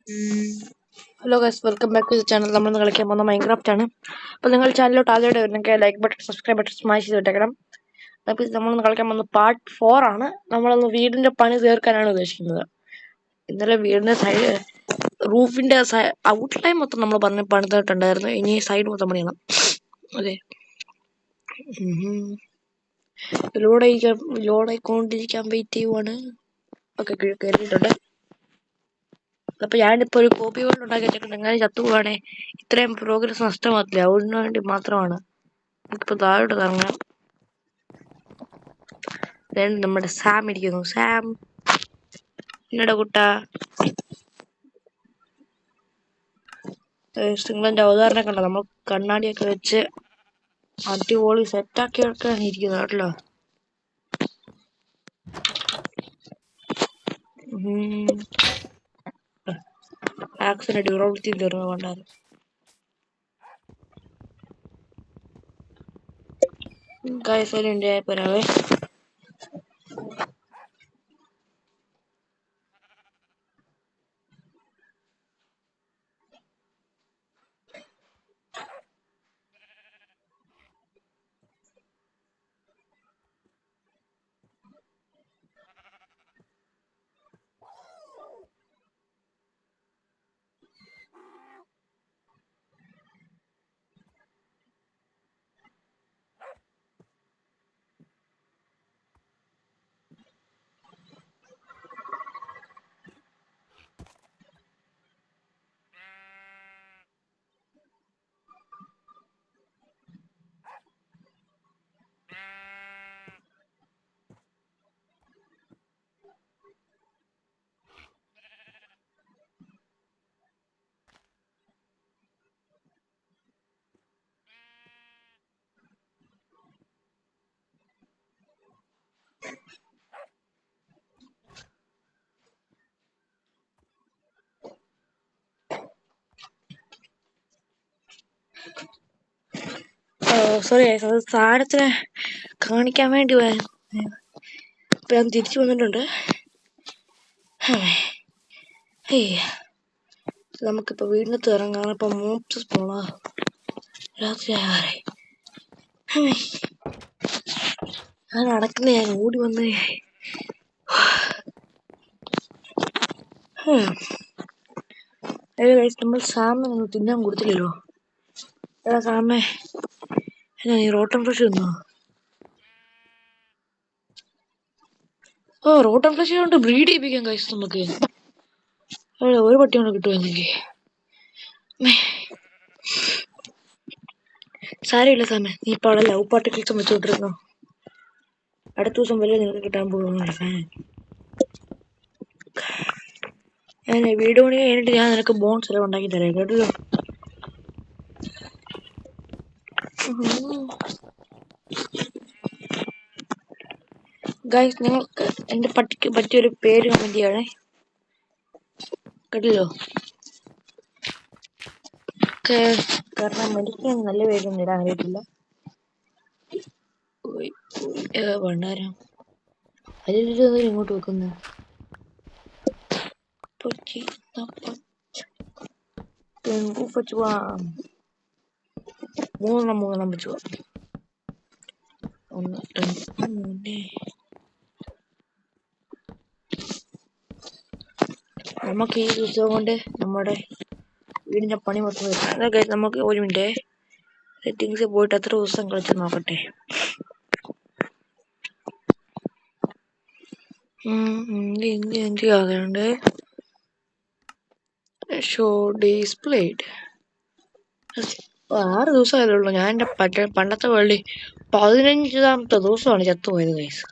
Hello guys, welcome back to the channel. നമ്മളിന്ന് കളിക്കാൻ പോകുന്ന മൈൻക്രാഫ്റ്റ് ആണ്. അപ്പോൾ നിങ്ങൾ ചാനലിലോട്ട് ആദ്യമായിട്ട് വരുന്നെങ്കിൽ like button, subscribe button smash ചെയ്ത് വിട്ടേക്കണം. അപ്പോൾ നമ്മളിന്ന് കളിക്കാൻ പോകുന്ന പാർട്ട് 4 ആണ്. നമ്മളൊന്ന് വീടിൻ്റെ പണി തീർക്കാനാണ് ഉദ്ദേശിക്കുന്നത്. ഇന്നലെ വീടിൻ്റെ സൈഡ് റൂഫിൻ്റെ ഔട്ട്ലൈൻ മൊത്തം നമ്മൾ പണിതിട്ടുണ്ടായിരുന്നു. ഇനി സൈഡ് മൊത്തം പണിയണം. അതെ, ലോഡായിക്കൊണ്ടിരിക്കാൻ വെയിറ്റ് ചെയ്യുവാണ്. ഓക്കെ, കയറിയിട്ടുണ്ട്. അപ്പോൾ ഞാനിപ്പോൾ ഒരു കോപ്പി വേൾഡ് ഉണ്ടാക്കി വെച്ചിട്ടുണ്ട്. എങ്ങനെ ചത്തുപോവാണേ ഇത്രയും പ്രോഗ്രസ് നഷ്ടമാകത്തില്ല. അതിനു വേണ്ടി മാത്രമാണ് നമുക്കിപ്പോൾ താഴോട്ട് ഇറങ്ങാം. നമ്മുടെ സാം ഇരിക്കുന്നു. സാം, എന്നടാ കുട്ടാ? നിങ്ങളെൻ്റെ അവതാരണം കണ്ടോ? നമ്മൾ കണ്ണാടിയൊക്കെ വെച്ച് അടിപൊളി സെറ്റാക്കിയൊക്കെയാണ് ഇരിക്കുന്നത് കേട്ടോ. ആക്സിന്റെ ഡ്യൂറബിലിറ്റി തീർന്നു കൊണ്ടാണ്. കായസലുണ്ട് പോരാവേ. സോറി, അത് സാരത്തിനെ കാണിക്കാൻ വേണ്ടി ഇപ്പം ഞാൻ തിരിച്ചു വന്നിട്ടുണ്ട്. നമുക്കിപ്പോൾ വീടിനകത്ത് ഇറങ്ങാം. ഇപ്പം മോപ്സ് പോണോ? രാത്രിയാകാറെ. ഞാൻ നടക്കുന്ന, ഞാൻ ഓടി വന്ന് നമ്മൾ സാമിനൊന്നും തിന്നാൻ കൊടുത്തില്ലല്ലോ. എടാ സാമേ, എന്നാ നീ റോട്ടൻ ഫ്രഷ് തിന്നോ? റോട്ടൻ ഫ്രഷ് കൊണ്ട് ബ്രീഡ് ചെയ്യിപ്പിക്കാൻ കഴിച്ചു നമുക്ക്. ഒരു പട്ടി കൊണ്ട് കിട്ടുമെന്നെങ്കിൽ. സാരമില്ല സാമേ, നീ ഇപ്പോൾ അവിടെ ലവ് പാർട്ടിക്കിൾസും വെച്ചുകൊണ്ടിരുന്നോ. അടുത്ത ദിവസം വരെ നിനക്ക് കിട്ടാൻ പോകുന്നില്ല ഫാൻ. ഞാൻ വീട് പണി കഴിഞ്ഞിട്ട് ഞാൻ നിനക്ക് ബോൺസ് എല്ലാം ഉണ്ടാക്കി തരാം കേട്ടല്ലോ. ഗൈസ്, നിങ്ങൾക്ക് എൻ്റെ പട്ടിക്ക് പറ്റിയൊരു പേര് കമന്റ് ചെയ്യണേ കേട്ടല്ലോ. കാരണം എനിക്ക് നല്ല പേരൊന്നും ഇടാൻ അറിയത്തില്ല. ഭണ്ഡാരം അതിലൊരു ഇങ്ങോട്ട് വെക്കുന്നു. മൂന്നെണ്ണം വെച്ചു. 1 2 3. നമുക്ക് ഈ ദിവസം കൊണ്ട് നമ്മുടെ വീടിന്റെ പണി മൊത്തം അതൊക്കെ നമുക്ക്. ഒരു മിനിറ്റ്, സെറ്റിങ്സ് പോയിട്ട് എത്ര ദിവസം കളിച്ച് നോക്കട്ടെ. എന്തിയാകണ്ട് ഷോ ഡിസ്പ്ലേഡ് 6 ദിവസമായതുള്ളൂ. ഞാൻ എൻ്റെ പണ്ടത്തെ വേൾഡിൽ 15ാമത്തെ ദിവസമാണ് ചത്തുപോയത് ഗൈസ്.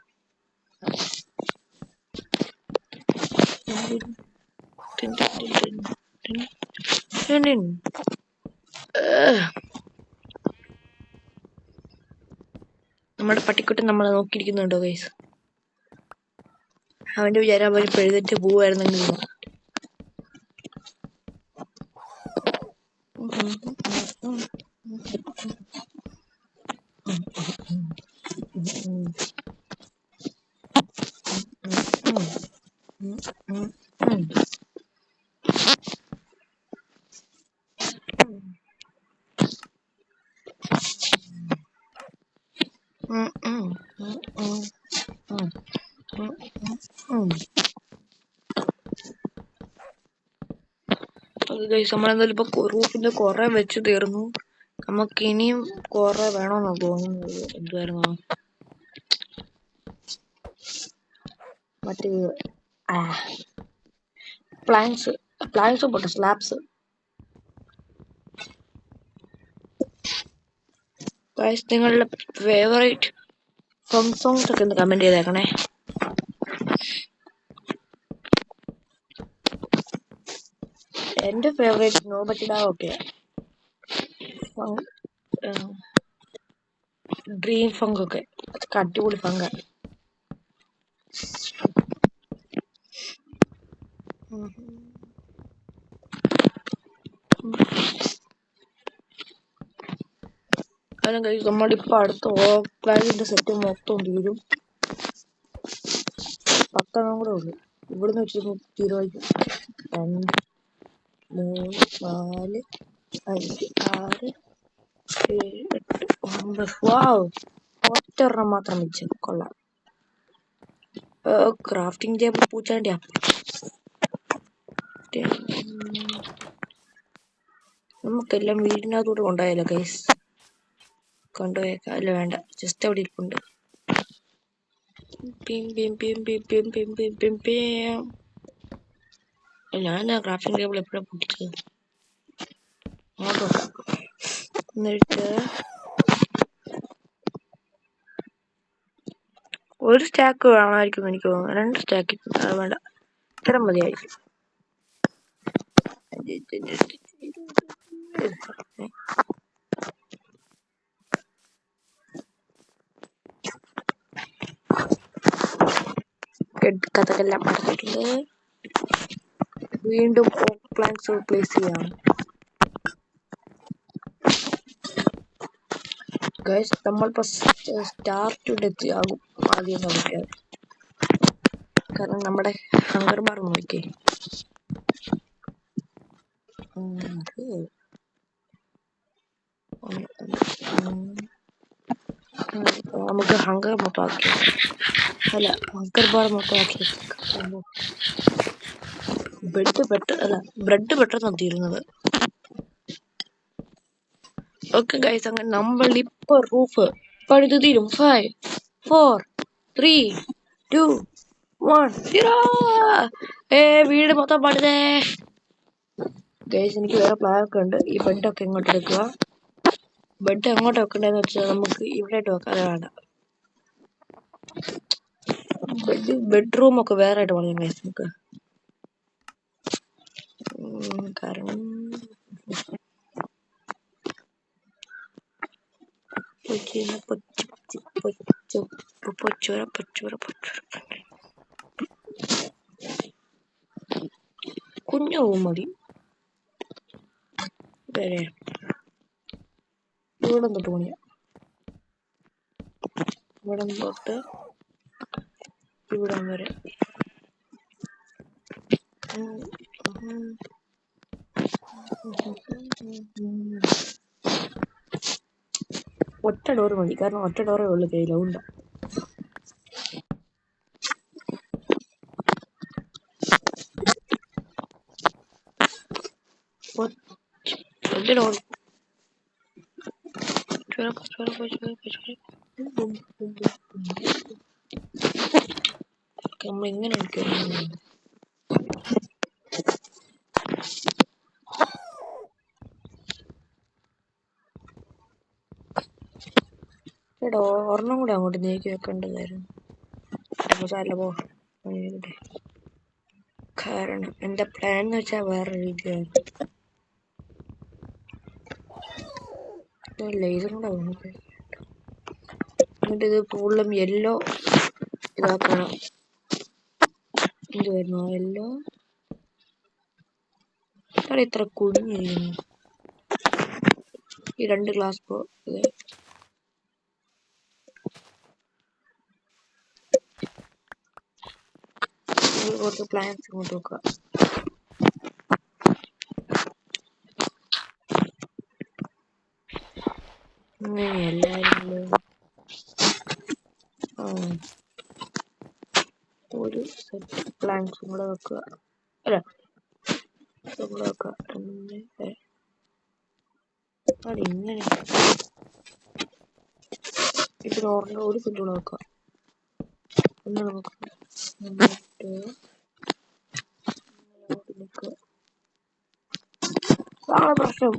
നമ്മുടെ പട്ടിക്കുട്ടി നമ്മളെ നോക്കിയിരിക്കുന്നുണ്ടോ ഗൈസ്? അവന്റെ വിചാരം അവന് പെഴുതിട്ട് പോവായിരുന്നെങ്കിൽ. നമ്മളെന്തായാലും ഇപ്പൊ റൂഫിന്റെ കുറെ വെച്ച് തീർന്നു. നമുക്ക് ഇനിയും കുറെ വേണമെന്നാ തോന്നുന്നത്. എന്തുവായിരുന്നു മറ്റേ പ്ലാൻസ് പോട്ടെ, സ്ലാബ്സ്. നിങ്ങളുടെ ഫേവറേറ്റ് സോങ്സ് ഒക്കെ ഒന്ന് കമന്റ് ചെയ്തേക്കണേ. എന്റെ ഫേവറേറ്റ് നോബറ്റിഡാവൊക്കെ ഡ്രീം ഫങ്ക് ഒക്കെ അടിപൊളി ഫങ്കാണ്. അതും കഴിച്ച് നമ്മളിപ്പോ അടുത്ത ഓക്ലാൻഡിന്റെ സെറ്റ് മൊത്തം തീരും. 10 കൂടെ ഉള്ളു. ഇവിടുന്ന് വെച്ച് തീരുമാനിക്കും. 2, 3, 4, 5, 6, 7, 8, 9. വാവ്, ഒറ്റൊരെണ്ണം മാത്രം വെച്ച് കൊള്ളാം. ക്രാഫ്റ്റിംഗ് ടേബിൾ പൂച്ചാണ്ടിയാ. നമുക്കെല്ലാം വീടിനകത്തോട്ട് കൊണ്ടുപോയാലോ ഗൈസ്? കൊണ്ടുപോയേക്കാം. അല്ല വേണ്ട, ജസ്റ്റ് അവിടെ ഇരിപ്പുണ്ട്. ഞാൻ ആ ക്രാഫ്റ്റിംഗ് ടേബിൾ എപ്പോഴാണ് പൊട്ടിച്ചത്? അങ്ങോട്ട് എന്നിട്ട് ഒരു സ്റ്റാക്ക് വേണമായിരിക്കും എനിക്ക് തോന്നുന്നു. 2 സ്റ്റാക്ക് വേണ്ട, ഇത്ര മതിയായിരിക്കും. കഥകളെല്ലാം അടച്ചിട്ടുണ്ട്. വീണ്ടും പ്ലാൻസ് പ്ലേസ് ചെയ്യാം. ഗൈസ്, നമ്മളിപ്പോ സ്റ്റാർട്ട് ഡെത്ത് ആകും ആദ്യം കളിക്കാൻ. കാരണം നമ്മുടെ ഹങ്കർ ബാർ നോക്കിയേ. നമുക്ക് ഹങ്കർ മൊത്തമാക്കി, അല്ല ഹങ്കർ ബാർ മൊത്തമാക്കി. ബ്രെഡ് പെട്ടെന്ന് തീരുന്നത്. ഓക്കെ ഗൈസ്, അങ്ങനെ നമ്മളിപ്പോ റൂഫ് പണിത് തീരും. 5, 4, 3, 2, 1 വീട് മൊത്തം പണിതേ. ഗൈസ്, എനിക്ക് വേറെ പ്ലാൻ ഒക്കെ ഉണ്ട്. ഈ ബെഡൊക്കെ ഇങ്ങോട്ട് എടുക്കുക. ബെഡ് എങ്ങോട്ട് വെക്കണ്ടെന്ന് വെച്ചാൽ നമുക്ക് ഇവിടെ വെക്കാതെ വേണ്ട. ബെഡ്റൂം ഒക്കെ വേറെ ആയിട്ട് പണിയാം ഗൈസ് നമുക്ക്. കാരണം കുഞ്ഞു റൂം മതി. വരെ ഇവിടെ തൊട്ട് പണിയാം. ഇവിടെ തൊട്ട് ഇവിടം വരെ. ഒറ്റ ഡോറ് മതി, കാരണം ഒറ്റ ഡോറേ ഉള്ളു കയ്യിലുണ്ട്. നമ്മളിങ്ങനെ എടോ, ഒരെണ്ണം കൂടെ അങ്ങോട്ട് നീക്കി വെക്കേണ്ടതായിരുന്നു. പോ, കാരണം എന്റെ പ്ലാൻ എന്ന് വെച്ചാൽ വേറെ രീതിയാണ്. ലേസർ കൂടെ എന്നിട്ട് ഇത് ഫുള്ളും യെല്ലോ ഇതാക്കണം. എന്തുവായിരുന്നു യെല്ലോ? ഇത്ര കുഞ്ഞിരിക്കുന്നു ഈ 2 ഗ്ലാസ്. കുറച്ച് പ്ലാന്റ്സ് ഇങ്ങോട്ട് വെക്കുക. എല്ലാവരും ഒരു സെറ്റ് പ്ലാന്റ്സും കൂടെ വെക്കുക. അല്ല, ഇങ്ങനെ ഇതിന് ഒരു സെന്റ് കൂടെ വെക്കാം. ഒന്ന് നമുക്ക് പ്രശ്നം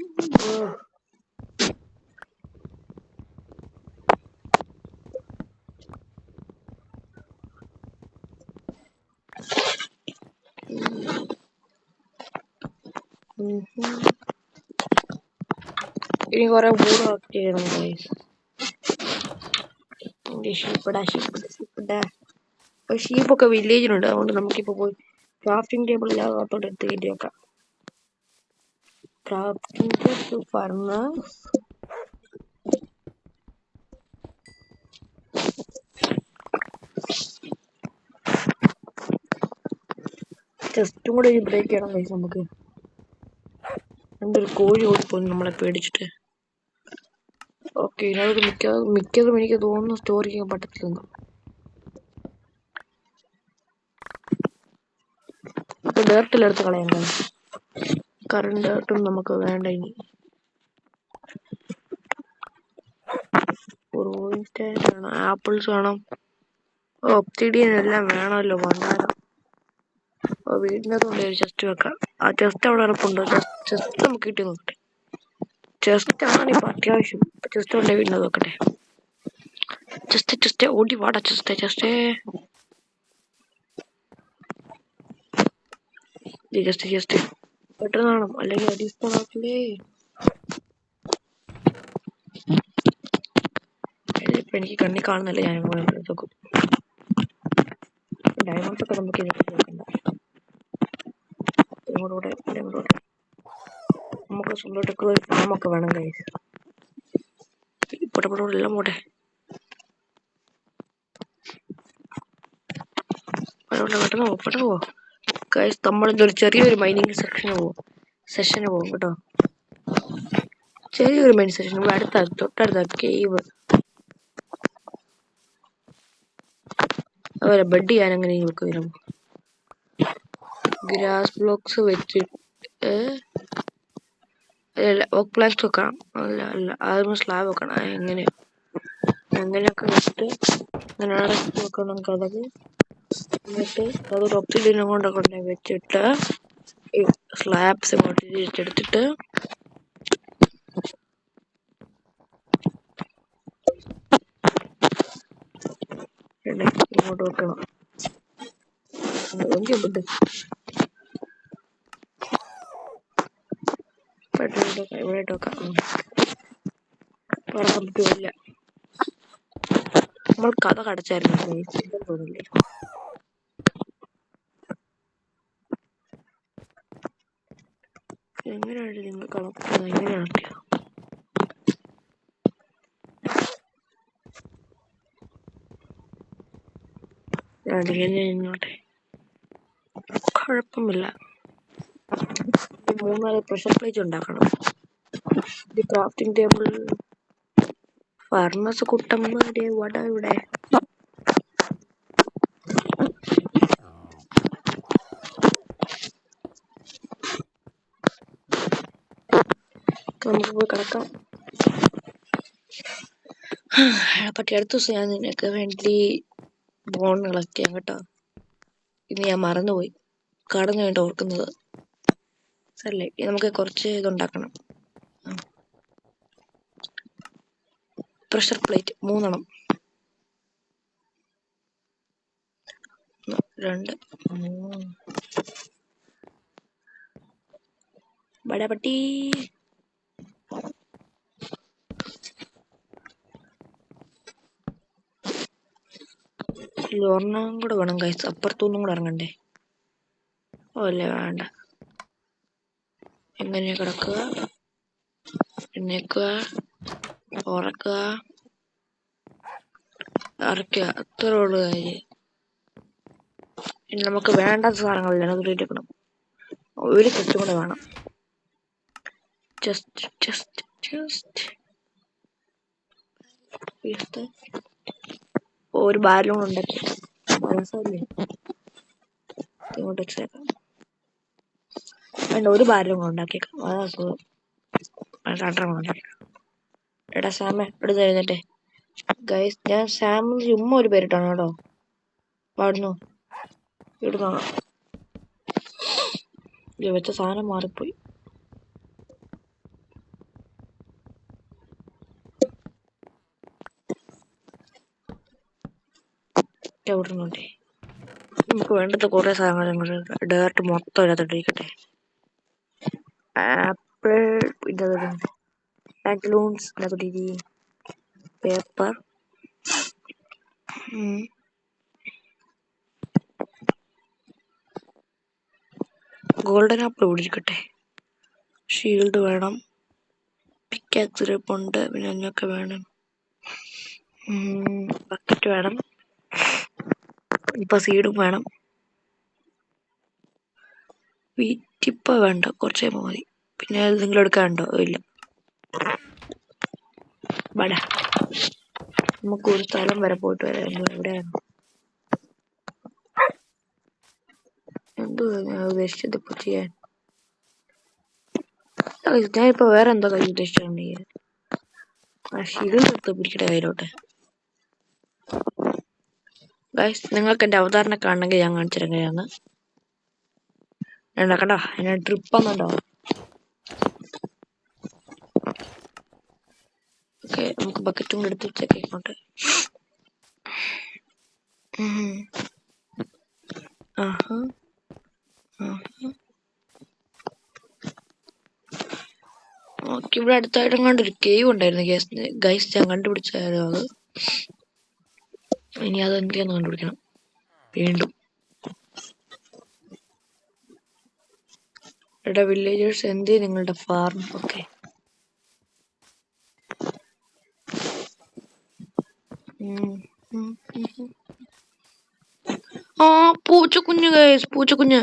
ഇനി കുറെ കൂടെ വർക്ക് ചെയ്യണം. ഷീപ്പൊക്കെ വില്ലേജിലുണ്ട്, അതുകൊണ്ട് നമുക്കിപ്പോ പോയി ക്രാഫ്റ്റിംഗ് ടേബിൾ ഇല്ലാത്തോട്ട് എടുത്ത് കയറ്റി വെക്കാം. ക്രാഫ്റ്റിംഗ് ഫർണസ് ചെസ്റ്റും കൂടെ ബ്രേക്ക് ചെയ്യണം ഗൈസ്. നമുക്ക് എന്തൊരു കോഴി ഓടിപ്പോയി നമ്മളെ പേടിച്ചിട്ട്. ഓക്കെ, ഇതിനകത്ത് മിക്കതും എനിക്ക് തോന്നുന്നു സ്റ്റോർ ചെയ്യാൻ പറ്റത്തില്ലെന്ന്. ഇപ്പൊ ഡേർട്ടിലെടുത്ത് കളയാൻ കറണ്ട് ഡേർട്ടും നമുക്ക് വേണ്ട. ഇനി വേണം, ആപ്പിൾസ് വേണം, ഒബ്സിഡിയൻ എല്ലാം വേണമല്ലോ. ഭണ്ഡാരം വീടിനകത്തുകൊണ്ട് ഒരു ചെസ്റ്റ് വെക്കാം. ആ ചെസ്റ്റ് അവിടെ ഉറപ്പുണ്ടോ? ചെസ്റ്റ് നമുക്ക് കിട്ടി നോക്കട്ടെ. ചെസ്റ്റ് ആണ് ഇപ്പൊ അത്യാവശ്യം. ചെസ്റ്റ് കൊണ്ട് വീടിനകത്ത് നോക്കട്ടെ. ചെസ്റ്റ് ഓടി വാടാ. ചെസ്റ്റ് പെട്ടെന്ന് കാണും, അല്ലെങ്കിൽ അടിസ്ഥാനത്തിലേ ഇപ്പൊ എനിക്ക് കണ്ണി കാണുന്നില്ല. ഞാൻ നോക്കും. ഡയമണ്ട്സ് ഒക്കെ നമുക്ക് നോക്കണ്ട. ഇങ്ങോട്ടൂടെ നമുക്ക് സ്വന്തമായിട്ടൊക്കെ ഒരു ഫാമൊക്കെ വേണം ഗൈസ്. പോട്ടെ എല്ലാം പോട്ടെ. പെട്ടെന്ന് പോവോ ഗൈസ്. നമ്മളിതൊരു ചെറിയൊരു മൈനിങ് സെഷന് പോകും കേട്ടോ. ചെറിയൊരു മൈനിങ് സെഷൻ. ഇവിടെ തൊട്ടടുത്ത കേവ്. അതുപോലെ ബെഡ് ചെയ്യാൻ അങ്ങനെ വരും. ഗ്രാസ് ബ്ലോക്സ് വെച്ചിട്ട് ഓക്ക് പ്ലാങ്ക്സ് വെക്കണം. അല്ല ആദ്യം സ്ലാബ് വെക്കണം. അങ്ങനെയൊക്കെ വെച്ചിട്ട് അങ്ങനെ അടച്ച് വെക്കണം നമുക്കത്. എന്നിട്ട് അതൊരു ഒബ്സിഡിയൻ കൊണ്ടൊക്കെ വെച്ചിട്ട് ഈ സ്ലാബ്സ് ഇങ്ങോട്ട് തിരിച്ചെടുത്തിട്ട് ഇങ്ങോട്ട് വെക്കണം. ഇവിടെ വെക്കാം. പറയാൻ പറ്റുമില്ല. നമ്മൾ കഥ കടച്ചായിരുന്നു തോന്നില്ലേ. എങ്ങനെയാണ് നിങ്ങൾ കളക്കുന്നത്? എങ്ങനെയാണ് ഇങ്ങോട്ടെ? കുഴപ്പമില്ല. 3-4 പ്രഷർ പ്ലേറ്റ് ഉണ്ടാക്കണം. ഇത് ക്രാഫ്റ്റിംഗ് ടേബിൾ ഫർണസ് കുട്ടമ്മയുടെ വട ഇവിടെ. നമുക്ക് പോയി കിടക്കാം. പറ്റി അടുത്ത ദിവസം ഞാൻ നിനക്ക് വേണ്ടി ബോൺ കളക്ട് ചെയ്യാം കേട്ടോ. ഇന്ന് ഞാൻ മറന്നുപോയി. കടന്നു വേണ്ട ഓർക്കുന്നത്. സല്ലേ, നമുക്ക് കുറച്ച് ഇതുണ്ടാക്കണം. Pressure plate 3 2 3 ബടപട്ടി. ഒരെണ്ണം കൂടെ വേണം ഗൈസ്. അപ്പുറത്തൊന്നും കൂടെ ഇറങ്ങണ്ടേ? ഓ അല്ലേ, വേണ്ട. എങ്ങനെയാ കിടക്കുക? എണ്ണീക്കുക, ഉറക്കുക, അറക്കുക. അത്ര ഉള്ളു കാര്യം. ഇനി നമുക്ക് വേണ്ടാത്ത സാധനങ്ങളില്ല. അത് എടുക്കണം. ഒരു ചെസ്റ്റ് കൂടെ വേണം. ഒരു ബാലൂൺ ഉണ്ടാക്കി ഇങ്ങോട്ട് വെച്ചേക്കാം. അതിൻ്റെ ഒരു ഭാരം ഉണ്ടാക്കിയേക്കാം. അതാ സുഖം. രണ്ടെണ്ണം ഉണ്ടാക്കിയേക്കാം. എടാ സാമേ എടുത്ത് എഴുന്നേറ്റെ. ഗൈസ് ഞാൻ സാമിന് ചുമ്മാ ഒരു പേരിട്ടാണ് കേട്ടോ പാടുന്നു. ഇടുന്നോ വെച്ച സാധനം മാറിപ്പോയി. വിടുന്നുണ്ടേ. നമുക്ക് വേണ്ടത് കുറെ സാധനങ്ങൾ ഡേർട്ട് മൊത്തം ഇതിനകത്തോട്ടിരിക്കട്ടെ. ആപ്പിൾ ഇതിനകത്തോട്ട് പാറ്റലൂൺസ് ഇതിനകത്തോട്ടിരി പേപ്പർ ഗോൾഡൻ ആപ്പിൾ ഇവിടെ ഇരിക്കട്ടെ. ഷീൽഡ് വേണം, പിക്കാക്സ് ഇരിപ്പുണ്ട്, പിന്നെ അതിനൊക്കെ വേണം. ബക്കറ്റ് വേണം, ഇപ്പൊ സീഡും വേണം. വീറ്റിപ്പ വേണ്ട, കുറച്ചേ മതി. പിന്നെ നിങ്ങൾ എടുക്കാനുണ്ടോ? ഇല്ല. വടാ നമുക്ക് ഒരു സ്ഥലം വരെ പോയിട്ട് വരാം. എവിടെയാണ് എന്തോ ഞാൻ ഉദ്ദേശിച്ചത് ഇപ്പൊ ചെയ്യാൻ. ഞാനിപ്പോ വേറെ എന്തോ കാര്യം ഉദ്ദേശിച്ചിട്ടുണ്ടെങ്കിൽ ആ ഷീൽഡ് പിടിക്കട്ടെ കയ്യിലോട്ടെ. ഗൈസ് നിങ്ങൾക്ക് എന്റെ അവതാരണം കാണണമെങ്കിൽ ഞാൻ കാണിച്ചിരുന്നതാണ്. കണ്ടോ എന്നെ ട്രിപ്പ് ഒന്നുണ്ടോ? ഓക്കെ, നമുക്ക് ബക്കറ്റും കൂടെ എടുത്ത് വെച്ചേക്കോട്ടെ. ഓക്കെ, ഇവിടെ അടുത്തായിട്ടും കണ്ടൊരു കേവ് ഉണ്ടായിരുന്നു ഗൈസ്. ഞാൻ കണ്ടുപിടിച്ചായിരുന്നു അത്. ഇനി അത് എന്തിനാന്ന് കണ്ടുപിടിക്കണം വീണ്ടും. എടാ വില്ലേജേഴ്സ്, എന്ത് നിങ്ങളുടെ ഫാർം? ഓക്കെ, ആ പൂച്ചക്കുഞ്ഞ് ഗൈസ്, പൂച്ചക്കുഞ്ഞ്.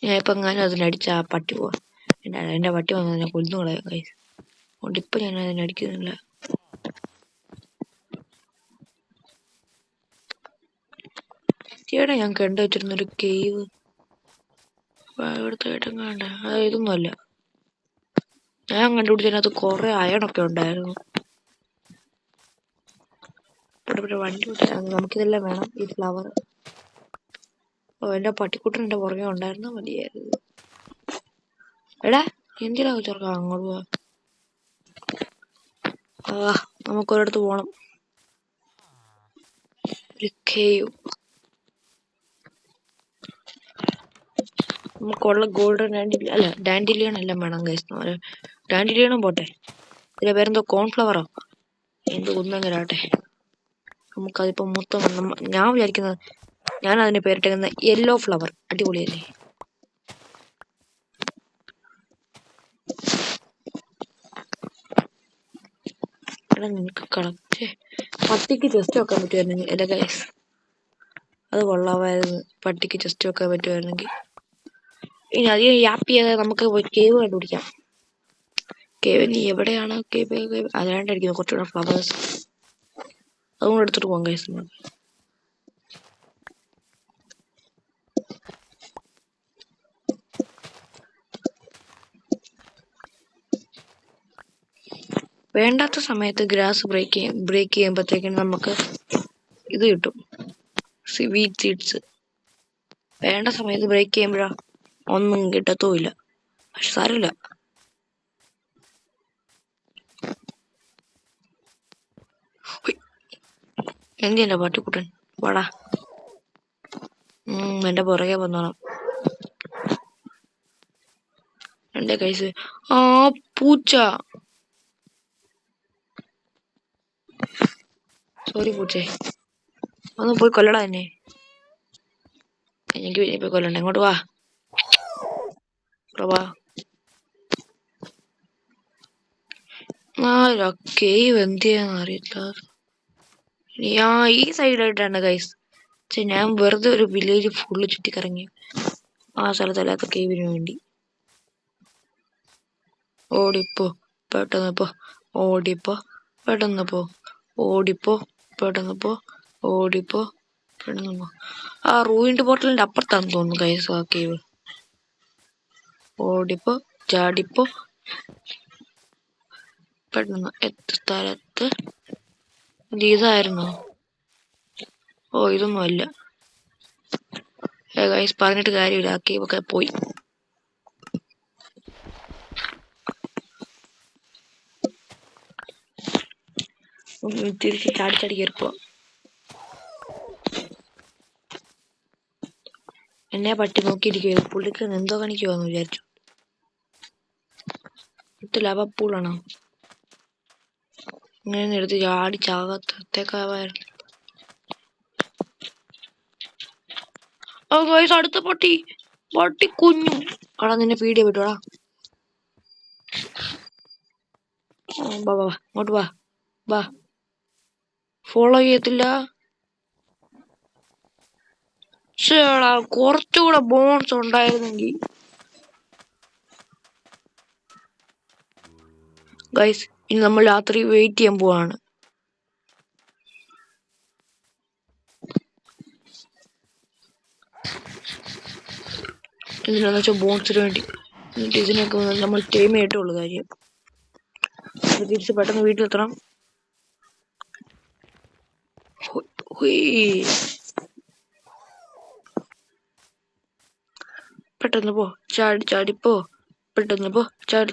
ഞാൻ ഇപ്പൊ എങ്ങാനും അതിനടിച്ച ആ പട്ടി പോവാ. എന്റെ പട്ടി വന്നത് ഞാൻ കൊല്ലുന്നു കളയാം ഗൈസ്. അതുകൊണ്ട് ഇപ്പൊ ഞാൻ അതിനടിക്കുന്നില്ല. ചേട്ടാ ഞാൻ കണ്ടു വെച്ചിരുന്നൊരു കേവ് ഇവിടുത്തെ ഏട്ടൻ കണ്ട. അത് ഇതൊന്നും അല്ല. ഞാൻ കണ്ടുപിടിച്ചതിനകത്ത് കുറെ അയണൊക്കെ ഉണ്ടായിരുന്നു. ഇവിടെ വണ്ടി വിട്ടായിരുന്നു. നമുക്കിതെല്ലാം വേണം. ഈ ഫ്ലവർ. ഓ, എന്റെ പട്ടിക്കുട്ടൻ എന്റെ പുറകെ ഉണ്ടായിരുന്ന മതിയായിരുന്നു. എടാ എന്തിനാ ചെറുക്കാം അങ്ങോട്ട് പോവാ? നമുക്ക് ഒരിടത്ത് പോണം. ഒരു കേവ്. നമുക്കുള്ള ഗോൾഡൻ ഡാൻഡിലിയൺ എല്ലാം വേണം ഗൈസ്. ഡാൻഡിലിയണും പോട്ടെ. ഇതിന്റെ പേരെന്തോ കോൺഫ്ലവറോ എന്ത് ഒന്നെങ്കിലാട്ടെ. നമുക്കതിപ്പോ മൊത്തം ഞാൻ വിചാരിക്കുന്നത്, ഞാൻ അതിന് പേരിട്ടേക്കുന്ന യെല്ലോ ഫ്ലവർ. അടിപൊളിയല്ലേ? എടാ നിനക്ക് കളക്ട് പട്ടിക്ക് ചെസ്റ്റ് വെക്കാൻ പറ്റുമായിരുന്നെങ്കിൽ എന്റെ ഗൈസ് അത് കൊള്ളാമായിരുന്നു. പട്ടിക്ക് ചെസ്റ്റ് വെക്കാൻ പറ്റുമായിരുന്നെങ്കിൽ. ഇനി അധികം യാപ്പ് ചെയ്യാതെ നമുക്ക് കേവ് കണ്ടുപിടിക്കാം. കേവ് നീ എവിടെയാണ്? കേവ് അതിനായിട്ടായിരിക്കുന്നു കുറച്ചുകൂടെ ഫ്ലവേഴ്സ്. അതുകൊണ്ട് എടുത്തിട്ട് പോകാം ഗൈസ്. വേണ്ടാത്ത സമയത്ത് ഗ്രാസ് ബ്രേക്ക് ചെയ്യുമ്പോഴത്തേക്കും നമുക്ക് ഇത് കിട്ടും, വീറ്റ് സീഡ്സ്. വേണ്ട സമയത്ത് ബ്രേക്ക് ചെയ്യുമ്പോഴാ ഒന്നും കിട്ടത്തുമില്ല. പക്ഷെ സാരമില്ല. എന്തിനാ പട്ടിക്കുട്ടൻ വാടാ. എന്റെ പുറകെ വന്നോളാം. എന്റെ കൈസ് പൂച്ച. സോറി പൂച്ചേ, ഒന്ന് പോയി കൊല്ലടാ എന്നെ. എനിക്ക് പോയി കൊല്ലണ്ട. ഇങ്ങോട്ട് വാ. വാ. കേവ് എന്ത് ചെയ്യാന്ന് അറിയില്ല. ഈ സൈഡായിട്ടാണ് ഗൈസ്. ഞാൻ വെറുതെ ഒരു വില്ലേജ് ഫുള്ള് ചുറ്റിക്കറങ്ങി ആ സ്ഥലത്തല്ലാത്ത കേവിന് വേണ്ടി. ഓടിപ്പോ പെട്ടെന്ന് പോ, ഓടിപ്പോ പെട്ടെന്ന് പോ, ഓടിപ്പോ പെട്ടെന്ന് പോ, ഓടിപ്പോ ആ റൂയിൻഡ് ബോട്ടലിന്റെ അപ്പുറത്താന്ന് തോന്നുന്നു ഗൈസ് ആ കേവ്. ഓടിപ്പോ ചാടിപ്പോ പെട്ടെന്ന് സ്ഥലത്ത്. ഇതായിരുന്നു. ഓ ഇതൊന്നും അല്ല ഗൈസ്, പറഞ്ഞിട്ട് കാര്യമില്ല. ആ കേവൊക്കെ പോയി. തിരിച്ച് ചാടി ചാടി കയറിപ്പോ. എന്നെ പട്ടി നോക്കിയിരിക്കുവോ, പുള്ളിക്ക് എന്തോ കാണിക്കുവാന്ന് വിചാരിച്ചു. ഇത് ലവപ്പൂളാണോ? ഇങ്ങനെ എടുത്ത് ചാടി ചാകത്തേക്കാവായിരുന്നു. അടുത്ത പട്ടി കുഞ്ഞു. ആടാ നിന്നെ ഫീഡ് ചെയ്യാൻ പറ്റുവാടാ. ഇങ്ങോട്ട് വാ. ഫോളോ ചെയ്യത്തില്ല. ശരിടാ, കുറച്ചുകൂടെ ബോൺസ് ഉണ്ടായിരുന്നെങ്കിൽ. ഗൈസ്, ഇനി നമ്മൾ രാത്രി വെയിറ്റ് ചെയ്യാൻ പോവാണ്. എന്തിനാന്ന് വെച്ചാൽ ബോൺസിന് വേണ്ടി. എന്നിട്ട് ഇതിനൊക്കെ നമ്മൾ ടൈം ആയിട്ടുള്ളൂ കാര്യം. തിരിച്ച് പെട്ടെന്ന് വീട്ടിലെത്തണം. പെട്ടെന്ന് പോ, ചാടിപ്പോ. പെട്ടെന്ന് പോ, ചാട്.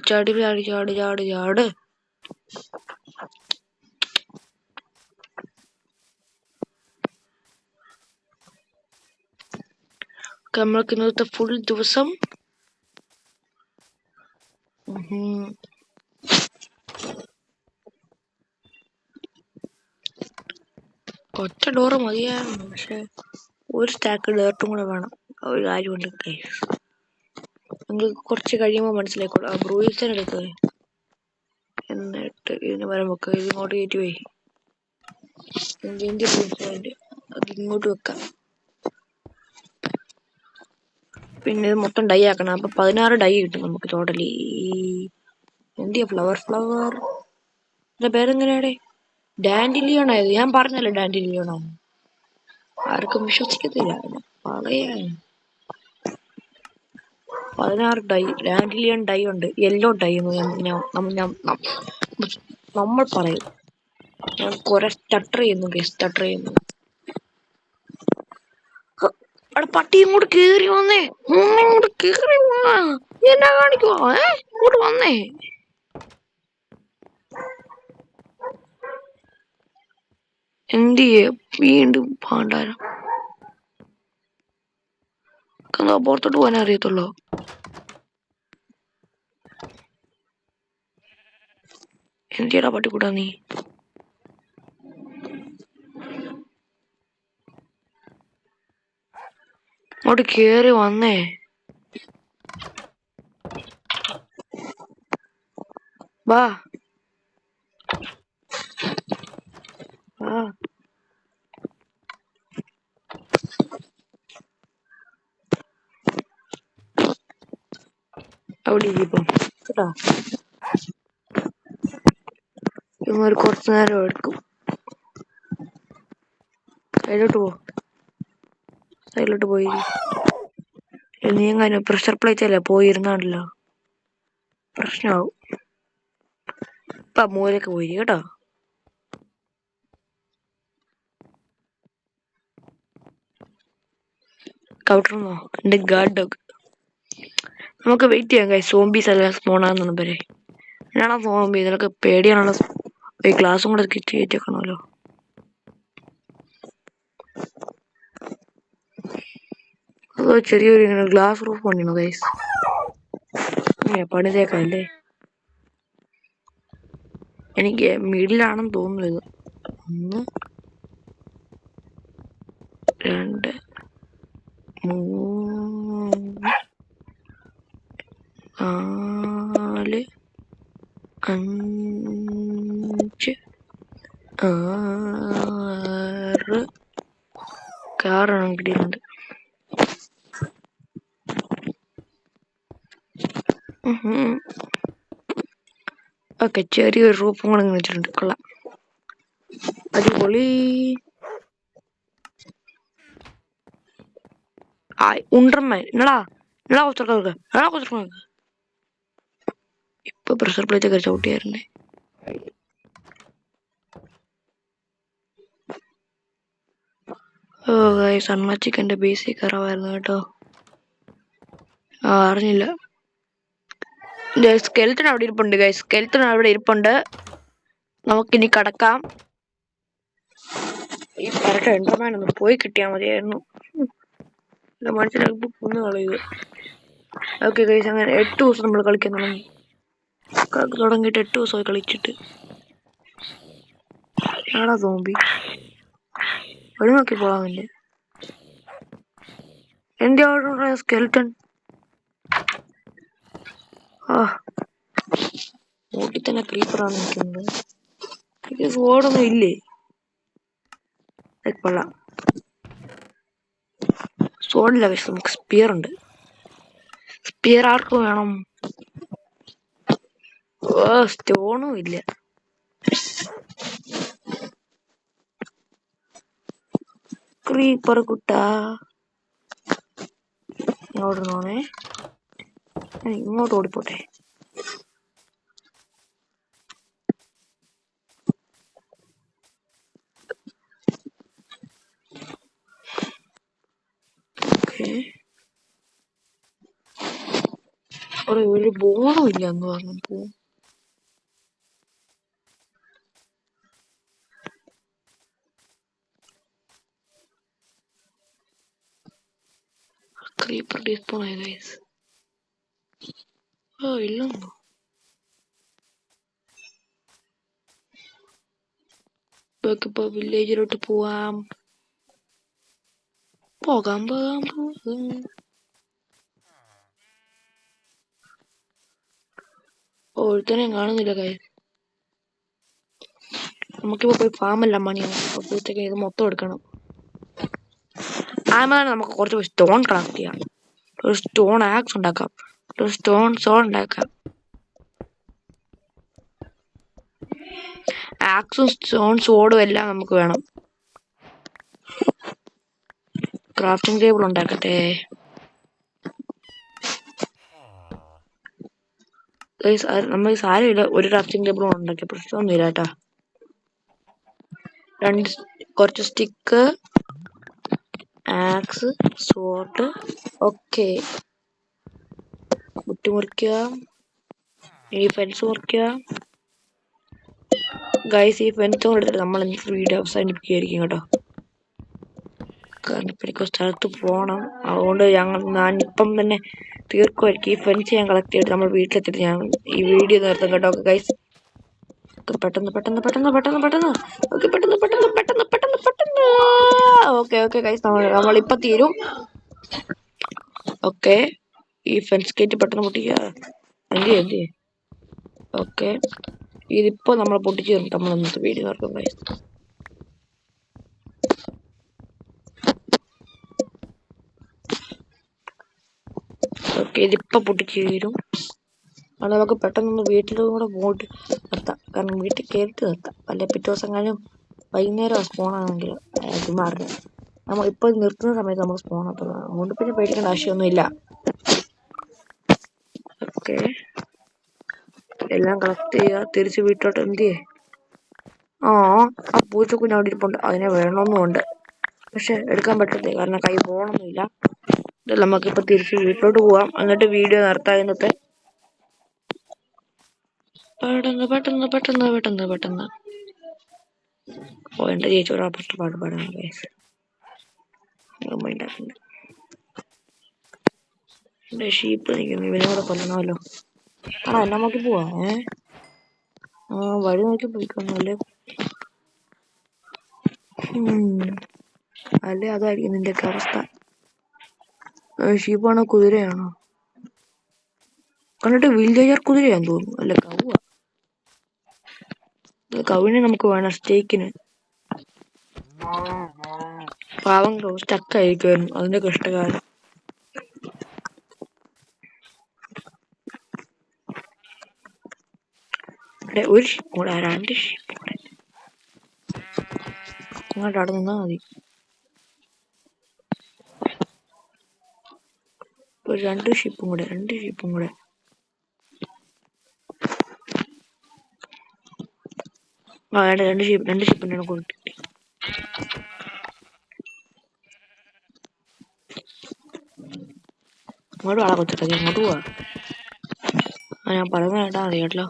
നമ്മൾക്ക് ഇന്നത്തെ ഫുൾ ദിവസം ഒറ്റ ഡോറ് മതിയായിരുന്നു, പക്ഷെ ഒരു സ്റ്റാക്ക് ഡേർട്ടും കൂടെ വേണം. ഒരു കാര്യമുണ്ട് ഗൈസ്, നിങ്ങൾക്ക് കുറച്ച് കഴിയുമ്പോൾ മനസ്സിലാക്കോളൂ. ആ ബ്രൂയിൽസൺ എടുക്കുക, എന്നിട്ട് ഇതിന് വരം വെക്കുക. ഇതിങ്ങോട്ട് കയറ്റി പോയി അത് ഇങ്ങോട്ട് വെക്കാം. പിന്നെ ഇത് മൊത്തം ഡൈ ആക്കണം. അപ്പൊ 16 ഡൈ കിട്ടും നമുക്ക് ടോട്ടലി. എന്തിയാ ഫ്ലവർ ഇതിന്റെ പേരെങ്ങനെയാടെ? ഡാൻഡിലിയോൺ ആയത്. ഞാൻ പറഞ്ഞല്ലോ ഡാൻഡിലിയോണോ. ആർക്കും വിശ്വസിക്കത്തില്ല. പറയാ 16 ഡൈ ഡാൻഡിലിയൺ ഡൈ ഉണ്ട്. യെല്ലോ ഡൈ നമ്മൾ പറയും. ഞാൻ കുറെ സ്റ്റട്ടർ ചെയ്യുന്നു. അവിടെ പട്ടി ഇങ്ങോട്ട് കേറി വന്നേ. എന്നാ കാണിക്കുവാ? ഇങ്ങോട്ട് വന്നേ. എന്തിയെ വീണ്ടും പാണ്ടാരം. പുറത്തോട്ട് പോകാൻ അറിയത്തുള്ളൂ. എന്തിയടാ പട്ടിക്കൂടാ നീ? അങ്ങോട്ട് കേറി വന്നേ. വാ. അവിടെ ഇരിപ്പം കേട്ടോ. ഇവന്മാര് കുറച്ചു നേരം എടുക്കും. സൈഡിലോട്ട് പോയി. നീ എങ്ങനെ പ്രഷർ പ്ലേറ്റ് അല്ലേ പോയിരുന്നാണല്ലോ, പ്രശ്നമാവും. ഇപ്പൊ മൂലൊക്കെ പോയി കേട്ടോ. കൗട്ടർന്നോ എന്റെ ഗാർഡ് ഡോഗ്. നമുക്ക് വെയിറ്റ് ചെയ്യാം ഗൈസ്. സോംബീസ് അല്ല സ്പോണാന്ന് പറയേ. എന്നാണോ സോംബി? ഇതിനൊക്കെ പേടിയാണല്ലോ. ഈ ഗ്ലാസും കൂടെ കയറ്റിയേക്കണമല്ലോ. അതോ ചെറിയൊരു ഇങ്ങനെ ഗ്ലാസ് റൂഫ് പണിയണോ ഗൈസ്? പണിതേക്കല്ലേ. എനിക്ക് മിഡിലാണെന്ന് തോന്നുന്നു. 1 2 3 4 5 6 കാറാണ് കിട്ടിയിട്ടുണ്ട്. ഓക്കെ, ചെറിയൊരു റൂഫും കൂടെ വെച്ചിട്ടുണ്ട്. കൊള്ളാം, അടിപൊളി. ഉണ്ടമ്മ എന്നടാ എന്നടാ കൊച്ചിറക്ക് എടാ കൊച്ചിറക്ക് ഇപ്പൊ പ്രഷർ പ്ലേറ്റ് ഒക്കെ ചവിട്ടിയായിരുന്നേ. ഓ ഗൈസ് അണ്ണാച്ചിക്ക് എന്റെ ബേസിൽ കയറാമായിരുന്നു കേട്ടോ. അറിഞ്ഞില്ല. സ്കെൽറ്റൺ അവിടെ ഇരിപ്പുണ്ട് ഗൈസ്, സ്കെൽറ്റൺ അവിടെ ഇരിപ്പുണ്ട്. നമുക്കിനി കടക്കാം. ഈ പരട്ട എൻഡർമാൻ ഒന്ന് പോയി കിട്ടിയാൽ മതിയായിരുന്നു. മനസ്സിലാക്കി കൊന്നു കളയുക. ഓക്കെ ഗൈസ്, അങ്ങനെ 8 ദിവസം നമ്മൾ കളിക്കാൻ തുടങ്ങിയിട്ട് 8 ദിവസമായി കളിച്ചിട്ട്. ആടാ സോംബി വഴി നോക്കി പോകാമില്ലേ? എന്റെ അവിടെ സ്കെൽറ്റൺ. നോക്കി തന്നെ ക്രീപ്പറാണ് നിൽക്കുന്നത്. ഇത് സ്വാഡൊന്നും ഇല്ലേ? കൊള്ളാം. സ്വാഡില്ല പക്ഷെ നമുക്ക് സ്പിയർ ഉണ്ട്. സ്പിയർ ആർക്ക് വേണം? സ്റ്റോണും ഇല്ല. ക്രീപ്പർ കുട്ടാ ഇങ്ങോട്ട് ഇങ്ങോട്ട് ഓടിപ്പോട്ടെ. ഒരു ബോണും ഇല്ല എന്ന് പറഞ്ഞപ്പോ ക്രീപ്പർ ഡിസ്പോൺ ആയ ഗൈസ്. ഇല്ലെന്നോ? ഇപ്പൊ വില്ലേജിലോട്ട് പോകാം. ഒരുത്തനെയും കാണുന്നില്ല ഗൈസ്. നമുക്കിപ്പോ പോയി ഫാമെല്ലാം പണിയാണ്. അപ്പോഴത്തേക്ക് ഇത് മൊത്തം എടുക്കണം. ആദ്യം നമുക്ക് കുറച്ച് സ്റ്റോൺ ക്രാഫ്റ്റ് ചെയ്യാം. ഒരു സ്റ്റോൺ ആക്സ് ഉണ്ടാക്കാം, ഒരു സ്റ്റോൺ സോൺ ഉണ്ടാക്കാം. ആക്സും സ്റ്റോൺ സോഡും എല്ലാം നമുക്ക് വേണം. ക്രാഫ്റ്റിംഗ് ടേബിൾ ഉണ്ടാക്കട്ടെ. നമ്മൾ സാരമില്ല, ഒരു ക്രാഫ്റ്റിംഗ് ടേബിൾ ഉണ്ടാക്കിയ പ്രശ്നമൊന്നുമില്ല കേട്ടാ. കുറച്ച് സ്റ്റിക്ക്, ആക്സ്, സോട്ട്. ഓക്കെ, മുറിക്കുക. ഈ ഫെൻസ് മുറിക്കുക ഗൈസ്. ഈ ഫെൻസ് കൊടുത്തിട്ട് നമ്മൾ വീഡിയോ അവസാനിപ്പിക്കുകയായിരിക്കും കേട്ടോ. കാരണം എനിക്ക് സ്ഥലത്ത് പോകണം. അതുകൊണ്ട് ഞാൻ ഇപ്പം തന്നെ തീർക്കുമായിരിക്കും. ഈ ഫെൻസ് ഞാൻ കളക്ട് ചെയ്തിട്ട് നമ്മൾ വീട്ടിലെത്തിയിട്ട് ഞാൻ ഈ വീഡിയോ നിർത്തും കേട്ടോ ഗൈസ്. പെട്ടെന്ന് ഓക്കെ ഗൈസ്, നമ്മളിപ്പം തീരും. ഓക്കെ, ഈ ഫെൻസ് ഗേറ്റ് പെട്ടെന്ന് പൊട്ടിക്കുക. എന്ത് ഓക്കെ, ഇതിപ്പോ നമ്മൾ പൊട്ടിച്ച് തന്നിട്ട് നമ്മൾ ഇന്നത്തെ വീഡിയോ നടക്കും ഗൈസ്. ഓക്കെ, ഇതിപ്പോ പൊട്ടിച്ച് തരും. അത് നമുക്ക് പെട്ടെന്നൊന്ന് വീട്ടിലും കൂടെ പോയിട്ട് നിർത്താം. കാരണം വീട്ടിൽ കയറിയിട്ട് നിർത്താം. അല്ലെ പിറ്റേ ദിവസം കാര്യം വൈകുന്നേരം സ്പോണാണെങ്കിൽ അത് മാറില്ല. നമ്മൾ ഇപ്പോൾ നിർത്തുന്ന സമയത്ത് നമുക്ക് സ്പോണാത്തുള്ളൂ. അതുകൊണ്ട് പിന്നെ പേടിക്കേണ്ട ആവശ്യമൊന്നുമില്ല. ഓക്കെ, എല്ലാം കളക്ട് ചെയ്യുക. തിരിച്ച് വീട്ടിലോട്ട്. എന്തിയേ? ആ പൂച്ചക്കുഞ്ഞ് അവിടെ ഇരിപ്പുണ്ട്. അതിനെ വേണമെന്നുമുണ്ട്, പക്ഷെ എടുക്കാൻ പറ്റത്തില്ല കാരണം കൈ പോകണമെന്നില്ല. നമുക്കിപ്പോൾ തിരിച്ച് വീട്ടിലോട്ട് പോവാം. എന്നിട്ട് വീഡിയോ നിർത്താം. ഇന്നത്തെ പെട്ടെന്ന് എന്റെ ചേച്ചി ഒരാൾ പാട്ട് പാടുന്നു ഗൈസ്. എന്റെ ഷീപ്പ് നിൽക്കുന്നു. ഇവനെ കൂടെ കൊല്ലണമല്ലോ. എന്നെ നോക്കി പോവാ. വഴി നോക്കി പോയിക്കൊന്നല്ലേ. അല്ലേ അതായിരിക്കും നിന്റെയൊക്കെ അവസ്ഥ. ഷീപ്പാണോ കുതിരയാണോ? കണ്ടിട്ട് വില്ലേജർ കുതിരയാന്ന് തോന്നുന്നു. അല്ല, കവിനെ നമുക്ക് വേണം സ്റ്റേക്കിന്. പാവം സ്റ്റക്കായിരിക്കുമായിരുന്നു, അതിന്റെ കഷ്ടകാലം. ഒരു ഷീപ്പ് കൂടെ, 2 ഷീപ്പ് കൂടെ. അങ്ങോട്ട് അവിടെ നിന്നാ മതി. ഒരു 2 ഷിപ്പും കൂടെ ആ വേണ്ട, 2 ഷിപ്പിൻ്റെ കൊടുത്തിട്ട് അങ്ങോട്ട് ആളെ കൊച്ചിട്ടൊക്കെ അങ്ങോട്ട് പോവാ. ഞാൻ പറയുന്നത് കേട്ടാ മതി കേട്ടോ.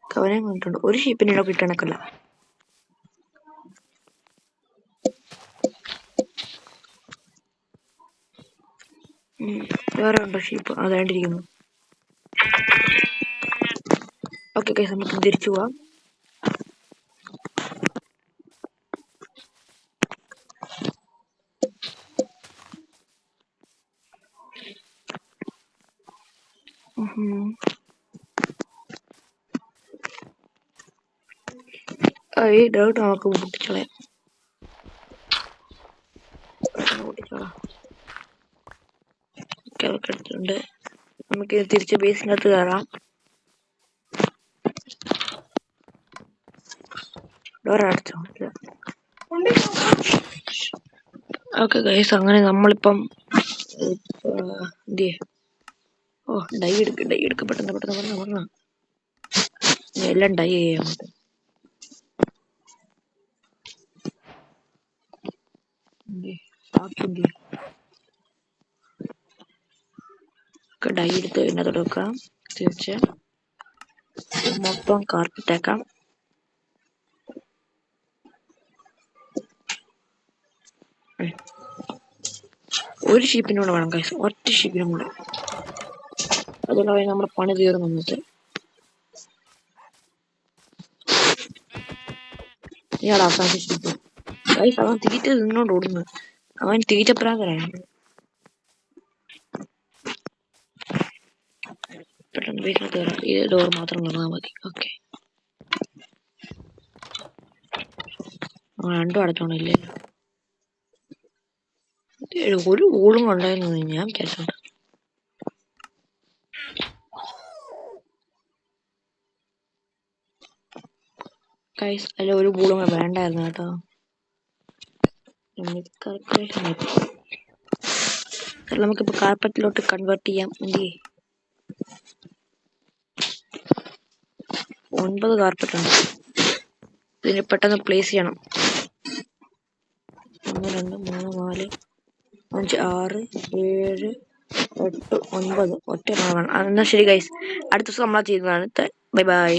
കവനെ കണ്ടിട്ടുണ്ട്. ഒരു ഷീപ്പിൻ്റെ ഇടയ്ക്ക് ഇട്ടണക്കല്ല. വേറെ ഉണ്ടോ ഷീപ്പ്? അതാണ്ടിരിക്കുന്നു. ഓക്കെ ഗൈസ്, നമുക്ക് തിരിച്ചു പോവാം. ഈ ഡൗട്ട് നമുക്ക് പൊട്ടിച്ചോളാം. അതൊക്കെ എടുത്തിട്ടുണ്ട്. നമുക്ക് തിരിച്ച് ബേസിനകത്ത് കയറാം. ഡോർ അടച്ചോ? ഓക്കെ ഗൈസ്, അങ്ങനെ നമ്മളിപ്പം ഡൈ എടുക്ക പെട്ടെന്ന് പറഞ്ഞ എല്ലാം ഡൈ ചെയ്യാൻ. ഡൈ എടുത്ത് ഇതിനകത്തോട്ട് വെക്കാം. തിരിച്ച് മൊത്തം കാർപ്പിട്ടേക്കാം. ഒരു ഷീപ്പിനും കൂടെ വേണം ഗൈസ്, ഒറ്റ ഷീപ്പിനും കൂടെ. അതുകൊണ്ട് നമ്മുടെ പണി തീർന്നു. വന്നിട്ട് ഇയാൾ അവസാന ഷീപ്പ് ഗൈസ്. അവൻ തീറ്റ നിന്നോണ്ട് ഓടുന്നു. അവൻ തീറ്റപ്രാന്തനായിരുന്നു. പെട്ടെന്ന് വീട്ടിനകത്ത് കയറാം. ഈ ഡോർ മാത്രം തുറന്നാൽ മതി. ഓക്കെ, രണ്ടും അടച്ചോണില്ലേ? ഒരു ഊളും ഉണ്ടായിരുന്നു ഞാൻ വിചാരിച്ചോണ്ട്. ഗൈസ്, അല്ല ഒരു ഊളും വേണ്ടായിരുന്നു കേട്ടോ. നമുക്കിപ്പോ കാർപ്പറ്റിലോട്ട് കൺവേർട്ട് ചെയ്യാം. 9 കാർപ്പറ്റ് ഉണ്ട്. ഇതിന് പെട്ടെന്ന് പ്ലേസ് ചെയ്യണം. 1 2 3 4 5 6 7 8 9 ഒറ്റ വേണം. എന്നാൽ ശരി ഗൈസ്, അടുത്ത ദിവസം നമ്മളാ ചെയ്യുന്നതാണ്. Bye bye.